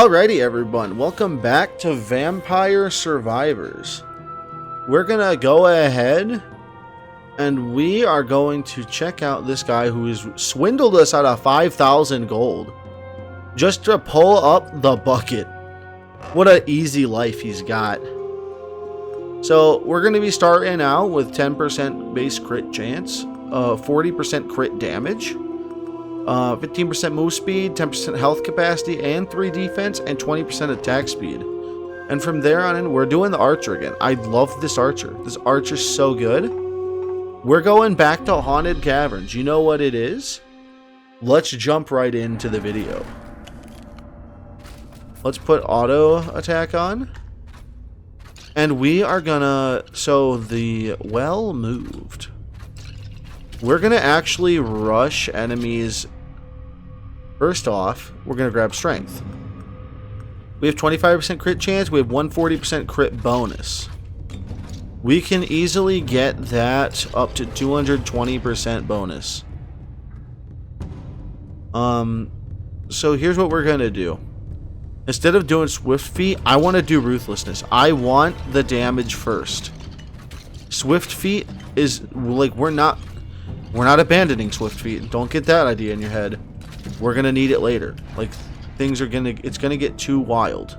Alrighty everyone, welcome back to Vampire Survivors. We're gonna go ahead and we are going to check out this guy who has swindled us out of 5,000 gold just to pull up the bucket. What an easy life he's got. So we're gonna be starting out with 10% base crit chance, 40% crit damage, 15% move speed, 10% health capacity, and 3 defense, and 20% attack speed. And from there on in, we're doing the archer again. I love this archer. This archer's so good. We're going back to Haunted Caverns. You know what it is? Let's jump right into the video. Let's put auto attack on. And we are gonna... So the well moved. We're going to actually rush enemies. First off, we're going to grab strength. We have 25% crit chance. We have 140% crit bonus. We can easily get that up to 220% bonus. So here's what we're going to do. Instead of doing Swift Feet, I want to do Ruthlessness. I want the damage first. Swift Feet is like, we're not abandoning Swift Feet. Don't get that idea in your head. We're gonna need it later. Like, it's gonna get too wild.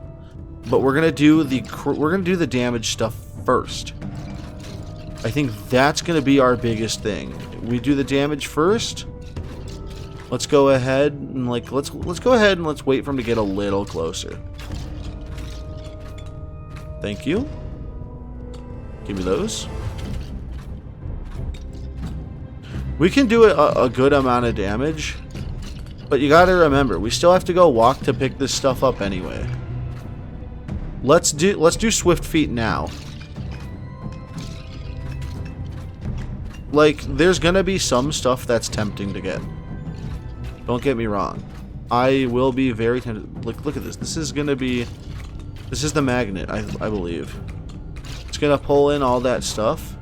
But we're gonna do the damage stuff first. I think that's gonna be our biggest thing. We do the damage first. Let's go ahead and let's go ahead and let's wait for him to get a little closer. Thank you. Give me those. We can do a good amount of damage, but you gotta remember, we still have to go walk to pick this stuff up anyway. Let's do Swift Feet now. Like, there's gonna be some stuff that's tempting to get. Don't get me wrong. I will be very tempted. Look at this. This is the magnet, I believe. It's gonna pull in all that stuff.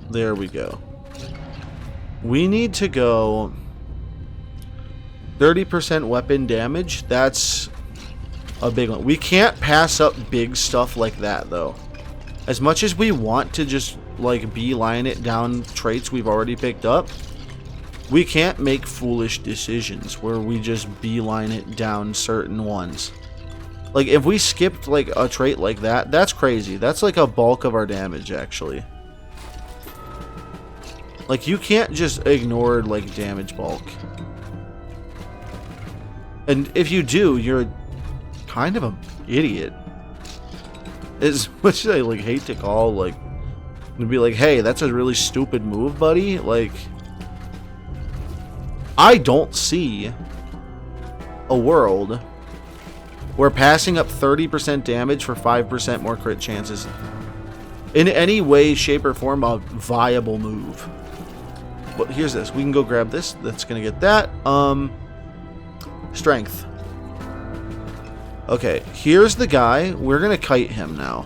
There we go. We need to go 30% weapon damage. That's a big one. We can't pass up big stuff like that, though. As much as we want to just, like, beeline it down traits we've already picked up, we can't make foolish decisions where we just beeline it down certain ones. Like, if we skipped, like, a trait like that, that's crazy. That's, like, a bulk of our damage, actually. Like, you can't just ignore, like, damage bulk. And if you do, you're kind of an idiot. As much as I, like, hate to call, like, to be like, hey, that's a really stupid move, buddy. Like, I don't see a world where passing up 30% damage for 5% more crit chances in any way, shape, or form a viable move. But here's this. We can go grab this. That's gonna get that. Strength. Okay, here's the guy. We're gonna kite him now.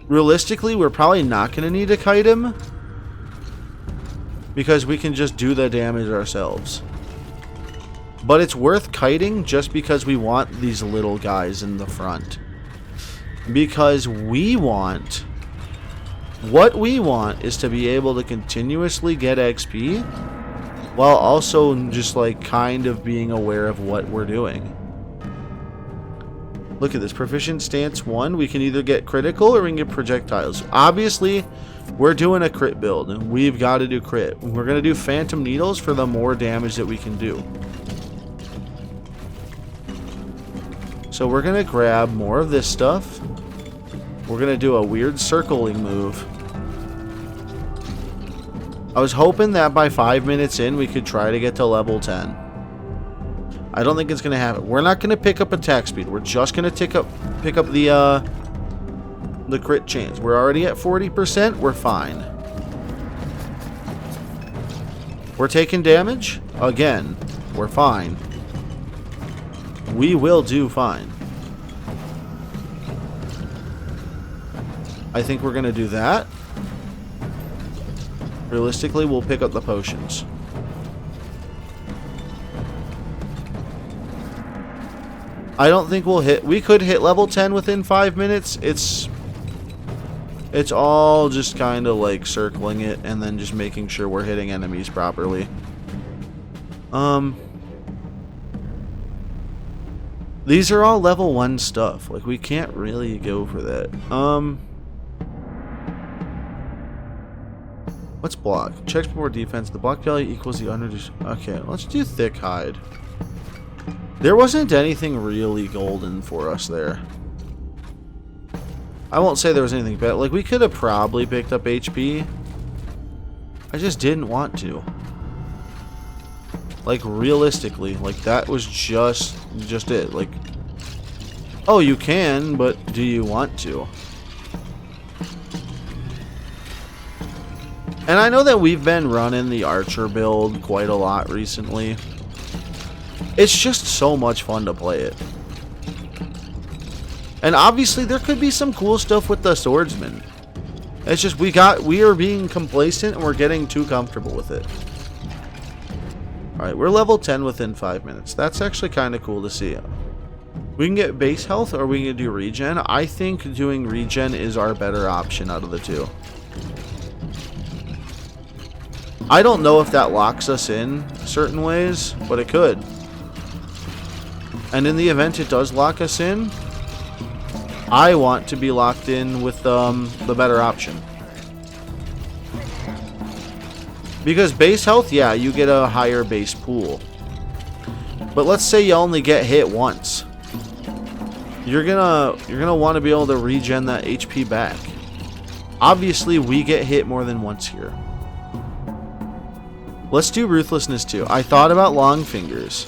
Realistically, we're probably not gonna need to kite him because we can just do the damage ourselves. But it's worth kiting just because we want these little guys in the front. Because what we want is to be able to continuously get XP while also just, like, kind of being aware of what we're doing. Look at this. Proficient stance 1. We can either get critical or we can get projectiles. Obviously, we're doing a crit build and we've got to do crit. We're going to do phantom needles for the more damage that we can do. So we're going to grab more of this stuff. We're going to do a weird circling move. I was hoping that by 5 minutes in, we could try to get to level 10. I don't think it's going to happen. We're not going to pick up attack speed. We're just going to pick up the crit chance. We're already at 40%. We're fine. We're taking damage. Again, we're fine. We will do fine. I think we're going to do that. Realistically, we'll pick up the potions. I don't think we'll hit... We could hit level 10 within 5 minutes. It's all just kind of like circling it and then just making sure we're hitting enemies properly. These are all level 1 stuff. Like, we can't really go for that. What's block? Checks more defense. The block value equals the under... Okay, let's do thick hide. There wasn't anything really golden for us there. I won't say there was anything bad. Like, we could have probably picked up HP. I just didn't want to. Like, realistically, like, that was just it. Like, oh, you can, but do you want to? And I know that we've been running the archer build quite a lot recently. It's just so much fun to play it. And obviously there could be some cool stuff with the swordsman. It's just we are being complacent and we're getting too comfortable with it. Alright, we're level 10 within 5 minutes. That's actually kind of cool to see. We can get base health or we can do regen. I think doing regen is our better option out of the two. I don't know if that locks us in certain ways, but it could. And in the event it does lock us in, I want to be locked in with the better option. Because base health, yeah, you get a higher base pool. But let's say you only get hit once. You're gonna want to be able to regen that HP back. Obviously, we get hit more than once here. Let's do Ruthlessness too. I thought about Long Fingers,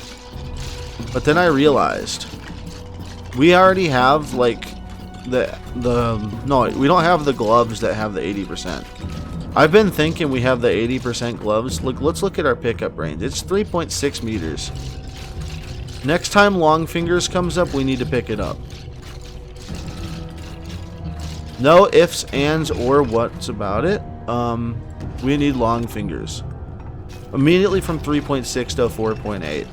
but then I realized we already have like no, we don't have the gloves that have the 80%. I've been thinking we have the 80% gloves. Look, let's look at our pickup range. It's 3.6 meters. Next time Long Fingers comes up, we need to pick it up. No ifs, ands, or whats about it. We need Long Fingers. Immediately from 3.6 to 4.8.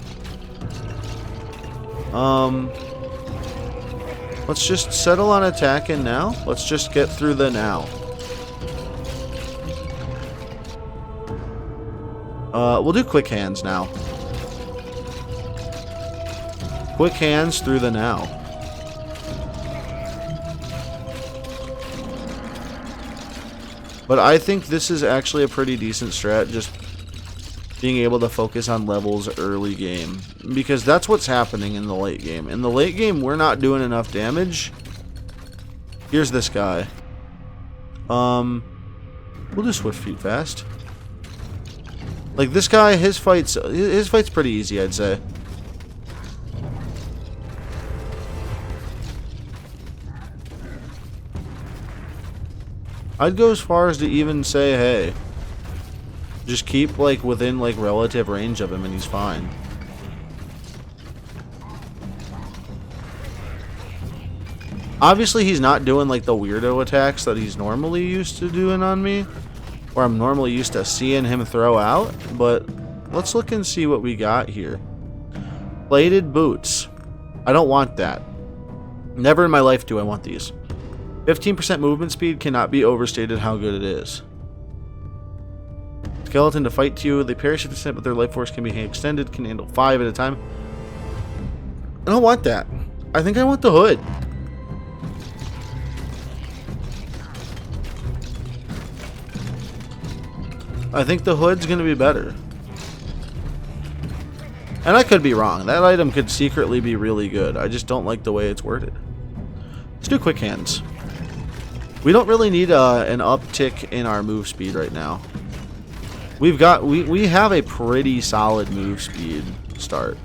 Let's just settle on attacking now. Let's just get through the now. We'll do quick hands now. Quick hands through the now. But I think this is actually a pretty decent strat, just being able to focus on levels early game. Because that's what's happening in the late game. In the late game, we're not doing enough damage. Here's this guy. We'll do Swift Feet Fast. Like, this guy, his fight's pretty easy, I'd say. I'd go as far as to even say, hey, just keep, like, within, like, relative range of him and he's fine. Obviously, he's not doing, like, the weirdo attacks that he's normally used to doing on me, or I'm normally used to seeing him throw out, but let's look and see what we got here. Bladed boots. I don't want that. Never in my life do I want these. 15% movement speed cannot be overstated how good it is. Skeleton to fight to you. They perish at the but their life force can be extended, can handle 5 at a time. I don't want that. I think I want the hood. I think the hood's going to be better. And I could be wrong. That item could secretly be really good. I just don't like the way it's worded. Let's do quick hands. We don't really need an uptick in our move speed right now. We have a pretty solid move speed start.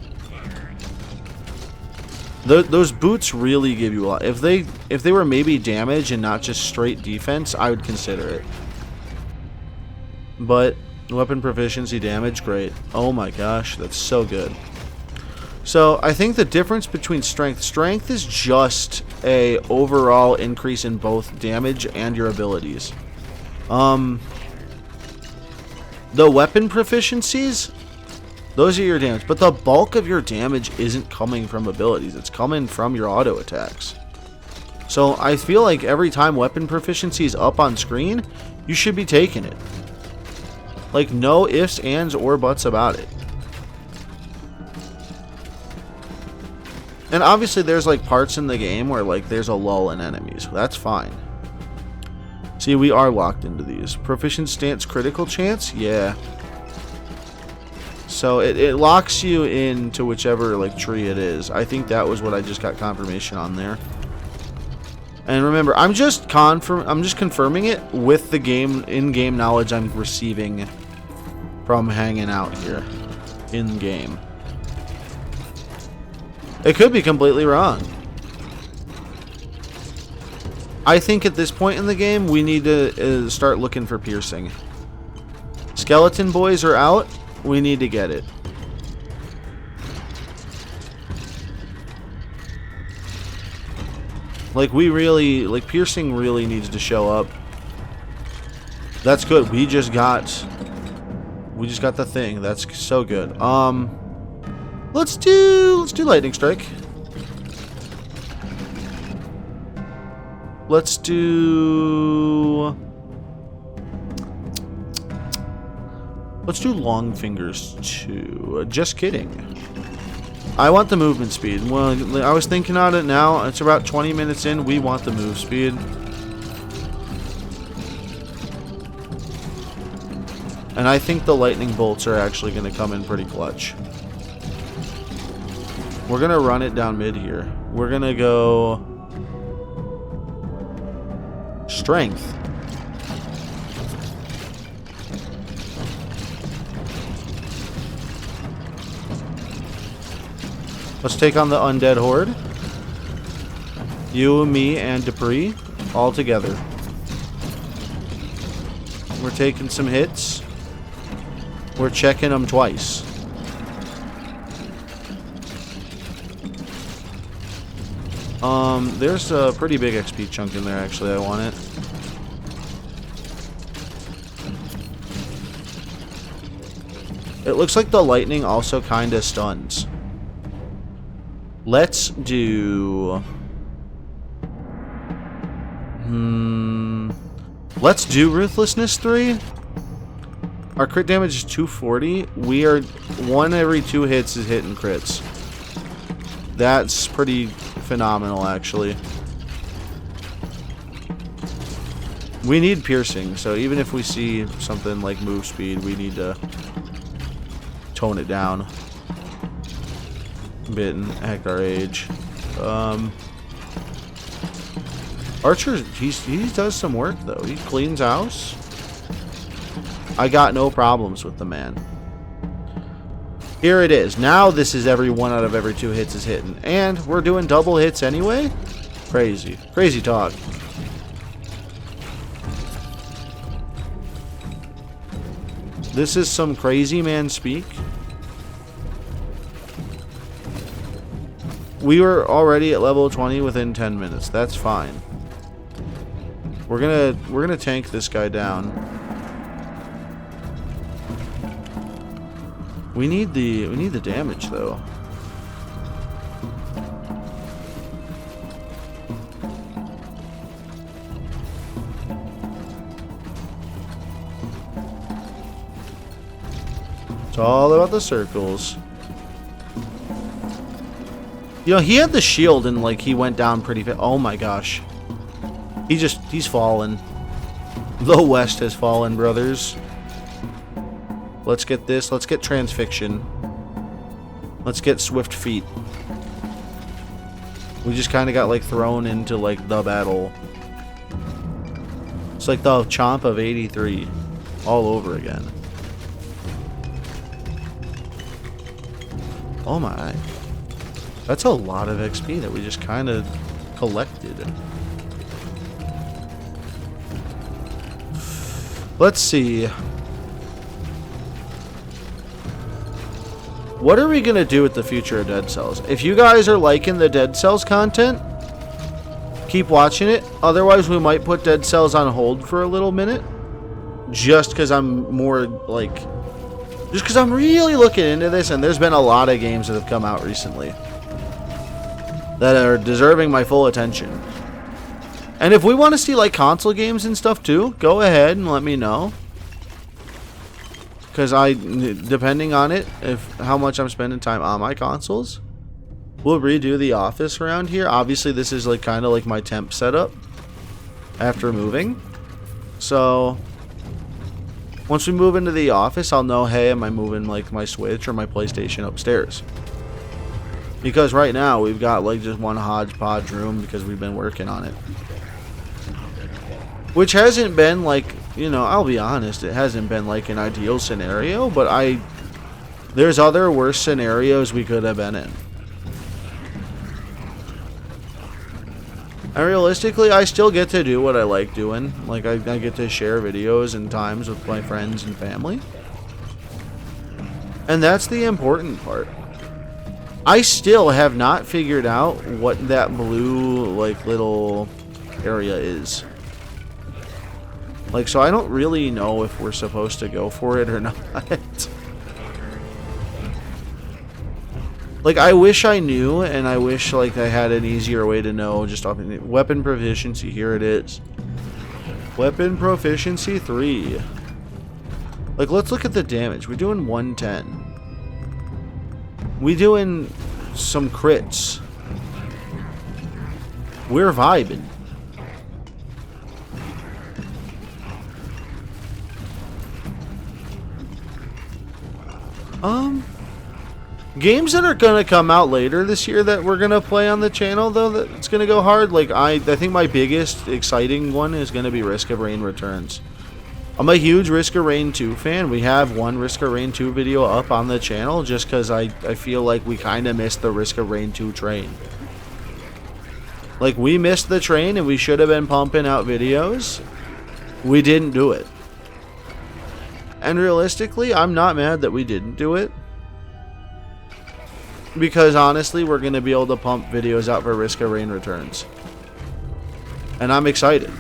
Those boots really give you a lot. If they were maybe damage and not just straight defense, I would consider it. But weapon proficiency, damage, great. Oh my gosh, that's so good. So I think the difference between strength is just a overall increase in both damage and your abilities. The weapon proficiencies, Those are your damage. But the bulk of your damage isn't coming from abilities. It's coming from your auto attacks. So I feel like every time weapon proficiency is up on screen, you should be taking it. Like, no ifs, ands, or buts about it. And obviously there's like parts in the game where like there's a lull in enemies. That's fine. See, we are locked into these. Proficient stance critical chance? Yeah. So it locks you into whichever like tree it is. I think that was what I just got confirmation on there. And remember, I'm just confirming it with the game in-game knowledge I'm receiving from hanging out here in game. It could be completely wrong. I think at this point in the game, we need to start looking for piercing. Skeleton boys are out. We need to get it. Like, we really, like, piercing really needs to show up. That's good. We just got the thing. That's so good. Let's do lightning strike. Let's do long fingers too. Just kidding. I want the movement speed. Well, I was thinking on it now. It's about 20 minutes in. We want the move speed. And I think the lightning bolts are actually going to come in pretty clutch. We're going to run it down mid here. We're going to go strength. Let's take on the undead horde. You, me, and Dupree all together. We're taking some hits. We're checking them twice. There's a pretty big XP chunk in there, actually. I want it. It looks like the lightning also kind of stuns. Let's do... Let's do Ruthlessness 3. Our crit damage is 240. We are... 1 every 2 hits is hitting crits. That's pretty phenomenal, actually. We need piercing, so even if we see something like move speed, we need to tone it down a bit and act our age. Archer, he does some work though. He cleans house. I got no problems with the man. Here it is. Now this is every 1 out of every 2 hits is hitting. And we're doing double hits anyway? Crazy. Crazy talk. This is some crazy man speak. We were already at level 20 within 10 minutes. That's fine. We're gonna tank this guy down. We need the damage though. It's all about the circles. You know, he had the shield and like he went down pretty fast. Oh my gosh. He's fallen. The West has fallen, brothers. Let's get this. Let's get transfixion. Let's get swift feet. We just kind of got like thrown into like the battle. It's like the chomp of 83 all over again. Oh my. That's a lot of XP that we just kind of collected. Let's see. What are we going to do with the future of Dead Cells? If you guys are liking the Dead Cells content, keep watching it. Otherwise, we might put Dead Cells on hold for a little minute. Just because I'm more, like, Just because I'm really looking into this, and there's been a lot of games that have come out recently that are deserving my full attention. And if we want to see like console games and stuff too, go ahead and let me know. Because depending on it, how much I'm spending time on my consoles, we'll redo the office around here. Obviously, this is like kind of like my temp setup after moving. So once we move into the office, I'll know, hey, am I moving like my Switch or my PlayStation upstairs? Because right now we've got like just one hodgepodge room because we've been working on it. Which hasn't been like, you know, I'll be honest, it hasn't been like an ideal scenario, but there's other worse scenarios we could have been in. And realistically, I still get to do what I like doing. Like, I get to share videos and times with my friends and family. And that's the important part. I still have not figured out what that blue, like, little area is. Like, so I don't really know if we're supposed to go for it or not. Like, I wish I knew, and I wish, like, I had an easier way to know. Just off weapon proficiency, here it is. Weapon proficiency 3. Like, let's look at the damage. We're doing 110. We doing some crits. We're vibing. Games that are gonna come out later this year that we're gonna play on the channel, though, that it's gonna go hard. Like, I think my biggest exciting one is gonna be Risk of Rain Returns. I'm a huge Risk of Rain 2 fan. We have one Risk of Rain 2 video up on the channel just because I feel like we kind of missed the Risk of Rain 2 train. Like, we missed the train and we should have been pumping out videos. We didn't do it. And realistically, I'm not mad that we didn't do it. Because honestly, we're going to be able to pump videos out for Risk of Rain Returns. And I'm excited.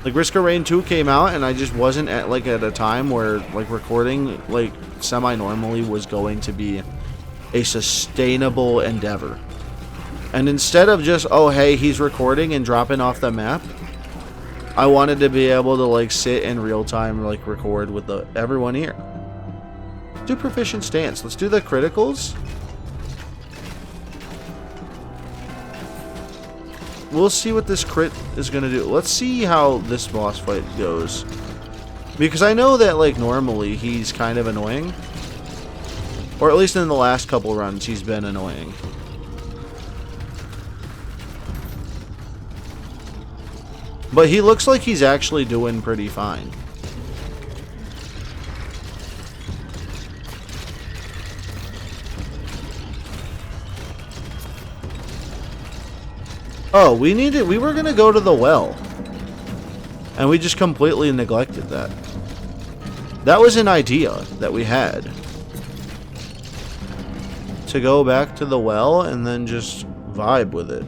Like, Risk of Rain 2 came out and I just wasn't at a time where like recording like semi-normally was going to be a sustainable endeavor. And instead of just, oh hey, he's recording and dropping off the map, I wanted to be able to like sit in real time, like record with everyone here. Do proficient stance. Let's do the criticals. We'll see what this crit is going to do. Let's see how this boss fight goes. Because I know that, like, normally he's kind of annoying. Or at least in the last couple runs, he's been annoying. But he looks like he's actually doing pretty fine. Oh, we were gonna go to the well. And we just completely neglected that. That was an idea that we had. To go back to the well and then just vibe with it.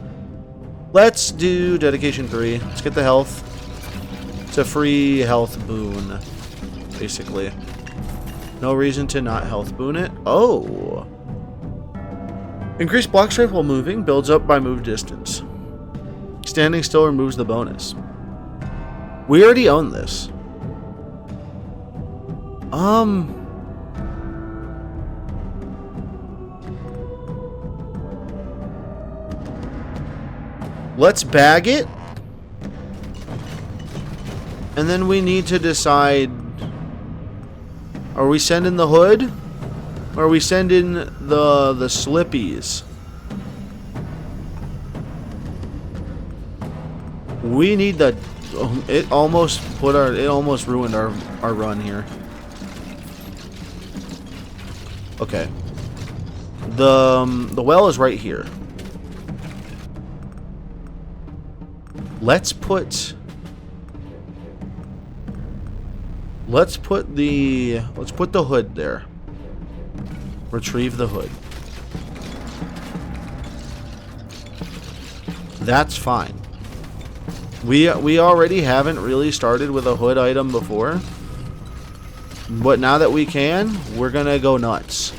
Let's do dedication 3. Let's get the health. It's a free health boon, basically. No reason to not health boon it. Oh. Increased block strength while moving builds up by move distance. Standing still removes the bonus. We already own this. Let's bag it. And then we need to decide, are we sending the hood? Or are we sending the slippies? We need the... It almost ruined our run here. Okay. The well is right here. Let's put the hood there. Retrieve the hood. That's fine. We already haven't really started with a hood item before. But now that we can, we're gonna go nuts.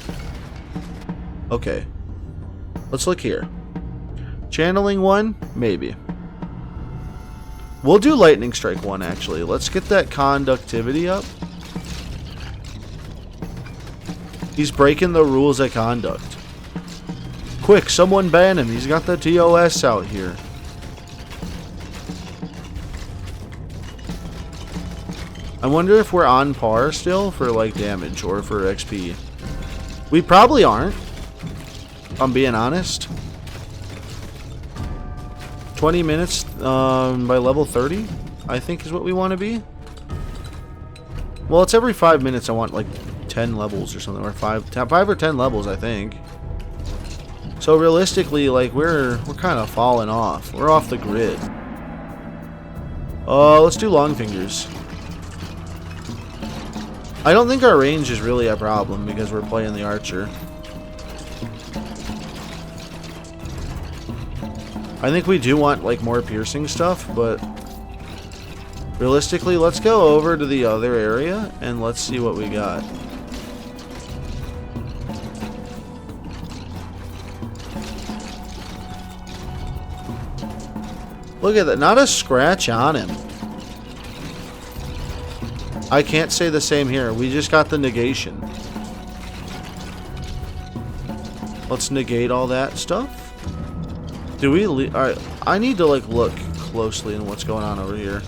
Okay. Let's look here. Channeling 1? Maybe. We'll do Lightning Strike 1, actually. Let's get that conductivity up. He's breaking the rules of conduct. Quick, someone ban him. He's got the TOS out here. I wonder if we're on par still for, like, damage or for XP. We probably aren't, if I'm being honest. 20 minutes by level 30, I think is what we want to be. Well, it's every 5 minutes I want, like, 10 levels or something, or 5 or 10 levels, I think. So realistically, like, we're kind of falling off. We're off the grid. Let's do long fingers. I don't think our range is really a problem because we're playing the archer. I think we do want, like, more piercing stuff, but realistically, let's go over to the other area and let's see what we got. Look at that. Not a scratch on him. I can't say the same here. We just got the negation. Let's negate all that stuff. Do we... Alright, I need to, like, look closely in what's going on over here.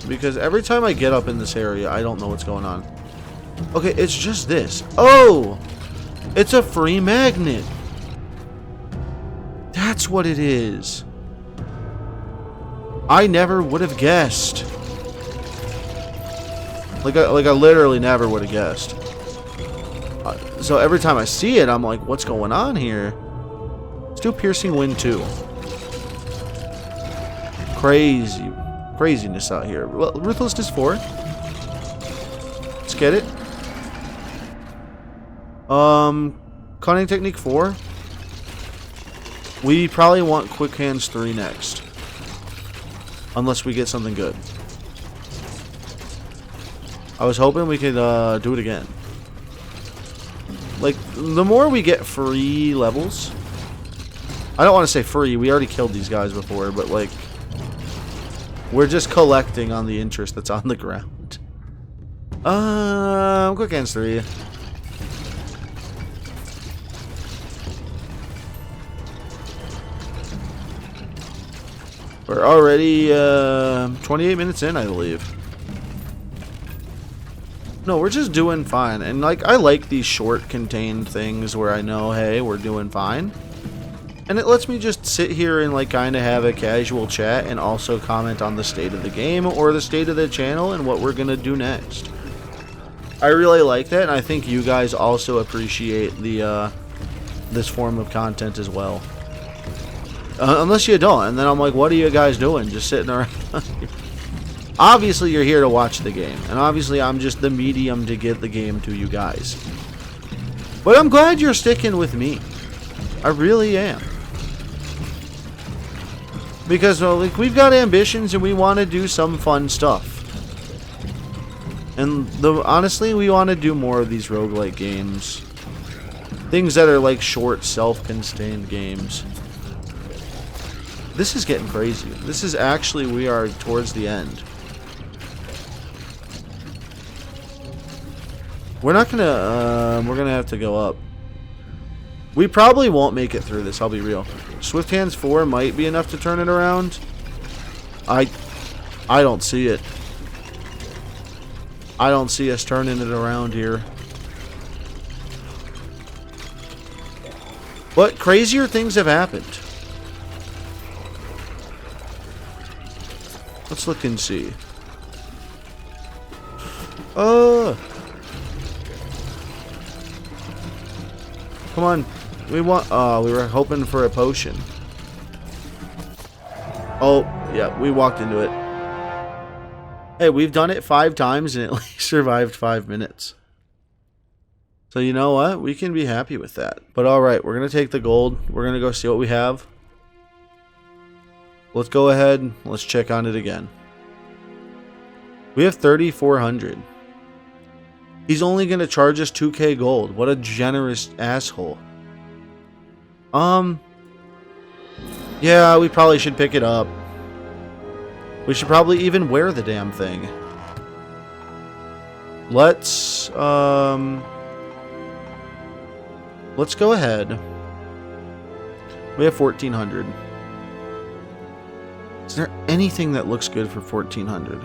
Because every time I get up in this area, I don't know what's going on. Okay, it's just this. Oh! It's a free magnet! That's what it is. I never would have guessed. Like I literally never would have guessed. So every time I see it, I'm like, what's going on here? Let's do Piercing Wind 2. Craziness out here. Well, Ruthlessness 4. Let's get it. Cunning Technique 4. We probably want Quick Hands 3 next. Unless we get something good. I was hoping we could do it again. Like, the more we get free levels... I don't want to say free, we already killed these guys before, but, like... We're just collecting on the interest that's on the ground. Quick Hands 3. We're already 28 minutes in, I believe. No, we're just doing fine. And, like, I like these short, contained things where I know, hey, we're doing fine. And it lets me just sit here and, like, kind of have a casual chat and also comment on the state of the game or the state of the channel and what we're going to do next. I really like that, and I think you guys also appreciate the this form of content as well. Unless you don't, and then I'm like, what are you guys doing? Just sitting around. Obviously, you're here to watch the game, and obviously, I'm just the medium to get the game to you guys. But I'm glad you're sticking with me. I really am. Because, like, we've got ambitions, and we want to do some fun stuff. And honestly, we want to do more of these roguelite games. Things that are, like, short, self-contained games. This is getting crazy. This is actually, we are towards the end. We're not gonna, we're gonna have to go up. We probably won't make it through this, I'll be real. Swift Hands 4 might be enough to turn it around. I don't see it. I don't see us turning it around here. But crazier things have happened. Let's look and see. Come on. We want... we were hoping for a potion. Oh, yeah, we walked into it. Hey, we've done it 5 times and it survived 5 minutes. So you know what? We can be happy with that. But alright, we're going to take the gold. We're going to go see what we have. Let's go ahead. Let's check on it again. We have 3,400. He's only going to charge us 2k gold. What a generous asshole. Yeah, we probably should pick it up. We should probably even wear the damn thing. Let's go ahead. We have 1,400. Is there anything that looks good for 1,400?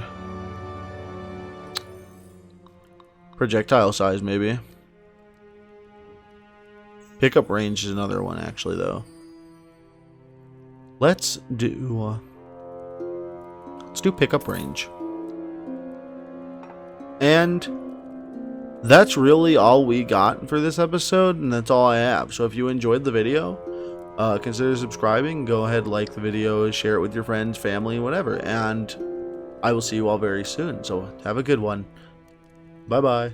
Projectile size, maybe. Pickup range is another one, actually, though. Let's do pickup range. And that's really all we got for this episode, and that's all I have. So if you enjoyed the video, consider subscribing. Go ahead, like the video, share it with your friends, family, whatever. And I will see you all very soon. So have a good one. Bye-bye.